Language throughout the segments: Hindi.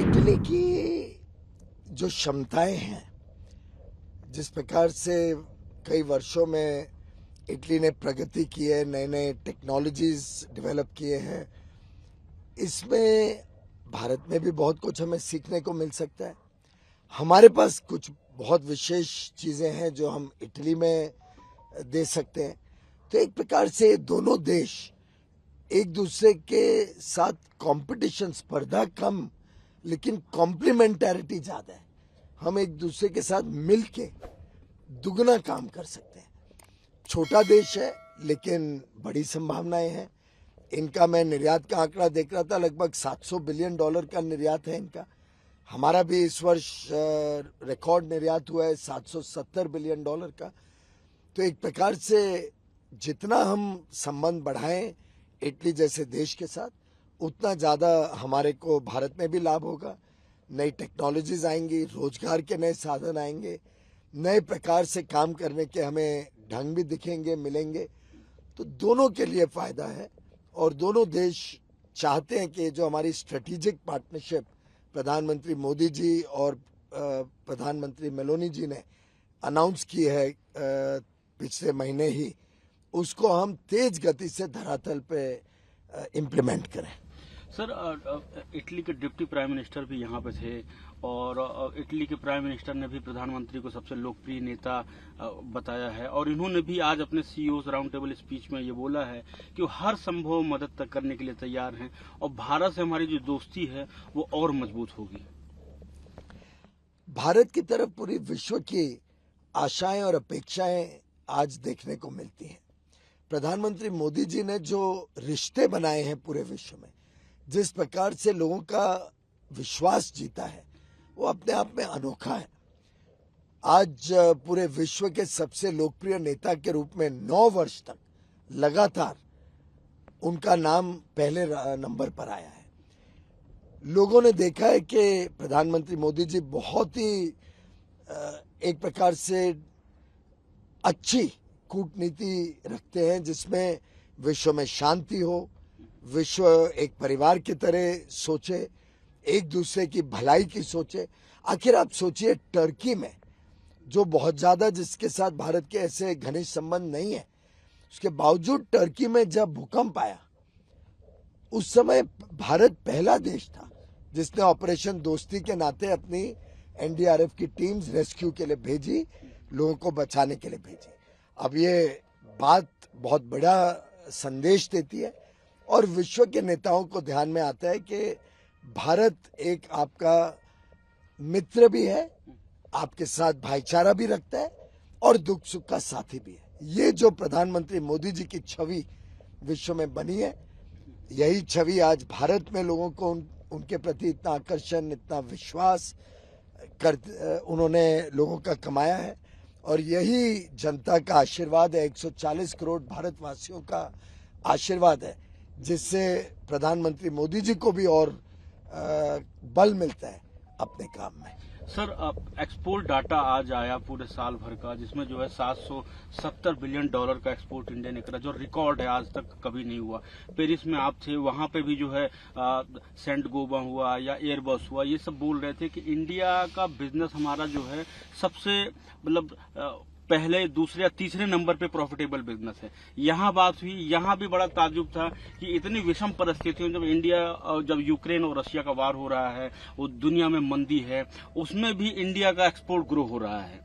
इटली की जो क्षमताएं हैं, जिस प्रकार से कई वर्षों में इटली ने प्रगति की है, नए नए टेक्नोलॉजीज डेवलप किए हैं, इसमें भारत में भी बहुत कुछ हमें सीखने को मिल सकता है। हमारे पास कुछ बहुत विशेष चीजें हैं जो हम इटली में दे सकते हैं। तो एक प्रकार से दोनों देश एक दूसरे के साथ कंपटीशन, स्पर्धा कम लेकिन कॉम्प्लीमेंटैरिटी ज्यादा है। हम एक दूसरे के साथ मिलके दुगना काम कर सकते हैं। छोटा देश है लेकिन बड़ी संभावनाएं हैं। इनका मैं निर्यात का आंकड़ा देख रहा था, लगभग $700 बिलियन का निर्यात है इनका। हमारा भी इस वर्ष रिकॉर्ड निर्यात हुआ है $770 बिलियन का। तो एक प्रकार से जितना हम संबंध बढ़ाएं इटली जैसे देश के साथ, उतना ज़्यादा हमारे को भारत में भी लाभ होगा। नई टेक्नोलॉजीज आएंगी, रोजगार के नए साधन आएंगे, नए प्रकार से काम करने के हमें ढंग भी दिखेंगे, मिलेंगे। तो दोनों के लिए फायदा है और दोनों देश चाहते हैं कि जो हमारी स्ट्रेटेजिक पार्टनरशिप प्रधानमंत्री मोदी जी और प्रधानमंत्री मेलोनी जी ने अनाउंस की है पिछले महीने ही, उसको हम तेज गति से धरातल पे इम्प्लीमेंट करें। सर, इटली के डिप्टी प्राइम मिनिस्टर भी यहाँ पे थे और इटली के प्राइम मिनिस्टर ने भी प्रधानमंत्री को सबसे लोकप्रिय नेता बताया है और इन्होंने भी आज अपने सीईओ राउंड टेबल स्पीच में ये बोला है कि वो हर संभव मदद तक करने के लिए तैयार हैं और भारत से हमारी जो दोस्ती है वो और मजबूत होगी। भारत की तरफ पूरी विश्व की आशाएं और अपेक्षाएं आज देखने को मिलती हैं। प्रधानमंत्री मोदी जी ने जो रिश्ते बनाए हैं पूरे विश्व में, जिस प्रकार से लोगों का विश्वास जीता है, वो अपने आप में अनोखा है। आज पूरे विश्व के सबसे लोकप्रिय नेता के रूप में 9 वर्ष तक लगातार उनका नाम पहले नंबर पर आया है। लोगों ने देखा है कि प्रधानमंत्री मोदी जी बहुत ही एक प्रकार से अच्छी कूटनीति रखते हैं, जिसमें विश्व में शांति हो, विश्व एक परिवार की तरह सोचे, एक दूसरे की भलाई की सोचे। आखिर आप सोचिए, टर्की में जो बहुत ज्यादा जिसके साथ भारत के ऐसे घनिष्ठ संबंध नहीं है, उसके बावजूद टर्की में जब भूकंप आया, उस समय भारत पहला देश था जिसने ऑपरेशन दोस्ती के नाते अपनी एनडीआरएफ की टीम्स रेस्क्यू के लिए भेजी, लोगों को बचाने के लिए भेजी। अब ये बात बहुत बड़ा संदेश देती है और विश्व के नेताओं को ध्यान में आता है कि भारत एक आपका मित्र भी है, आपके साथ भाईचारा भी रखता है और दुख सुख का साथी भी है। ये जो प्रधानमंत्री मोदी जी की छवि विश्व में बनी है, यही छवि आज भारत में लोगों को उनके प्रति इतना आकर्षण, इतना विश्वास उन्होंने लोगों का कमाया है और यही जनता का आशीर्वाद है, 140 करोड़ भारतवासियों का आशीर्वाद है, जिससे प्रधानमंत्री मोदी जी को भी और बल मिलता है अपने काम में। सर, एक्सपोर्ट डाटा आज आया पूरे साल भर का, जिसमें जो है $770 बिलियन का एक्सपोर्ट इंडिया ने करा, जो रिकॉर्ड है, आज तक कभी नहीं हुआ। पेरिस में आप थे, वहां पे भी जो है सेंट गोबा हुआ या एयरबस हुआ, ये सब बोल रहे थे कि इंडिया का बिजनेस हमारा जो है सबसे मतलब पहले, दूसरे या तीसरे नंबर पे प्रॉफिटेबल बिजनेस है। यहाँ बात हुई, यहाँ भी बड़ा ताज्जुब था कि इतनी विषम परिस्थितियों जब यूक्रेन और रशिया का वार हो रहा है, वो दुनिया में मंदी है, उसमें भी इंडिया का एक्सपोर्ट ग्रो हो रहा है।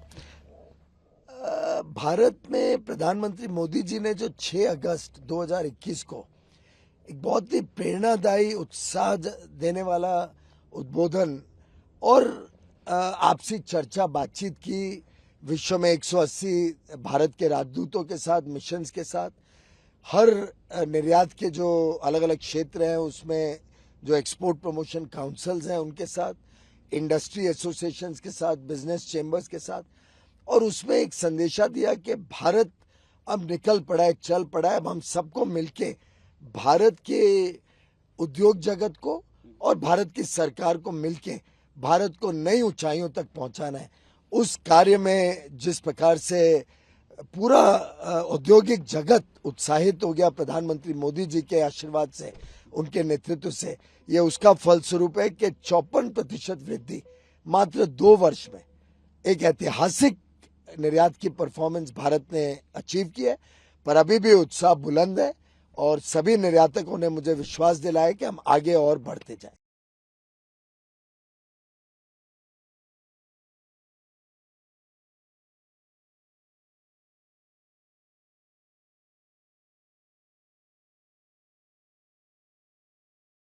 भारत में प्रधानमंत्री मोदी जी ने जो 6 अगस्त 2021 को एक बहुत ही प्रेरणादायी, उत्साह देने वाला उद्बोधन और आपसी चर्चा बातचीत की, विश्व में 180 भारत के राजदूतों के साथ, मिशंस के साथ, हर निर्यात के जो अलग अलग क्षेत्र हैं उसमें जो एक्सपोर्ट प्रमोशन काउंसिल्स हैं उनके साथ, इंडस्ट्री एसोसिएशंस के साथ, बिजनेस चेंबर्स के साथ, और उसमें एक संदेशा दिया कि भारत अब निकल पड़ा है, चल पड़ा है। अब हम सबको मिलके भारत के उद्योग जगत को और भारत की सरकार को मिलके भारत को नई ऊंचाइयों तक पहुंचाना है। उस कार्य में जिस प्रकार से पूरा औद्योगिक जगत उत्साहित हो गया प्रधानमंत्री मोदी जी के आशीर्वाद से, उनके नेतृत्व से। ये उसका फलस्वरूप है कि 54% वृद्धि मात्र 2 वर्ष में, एक ऐतिहासिक निर्यात की परफॉर्मेंस भारत ने अचीव की है। पर अभी भी उत्साह बुलंद है और सभी निर्यातकों ने मुझे विश्वास दिलाया कि हम आगे और बढ़ते जाएं।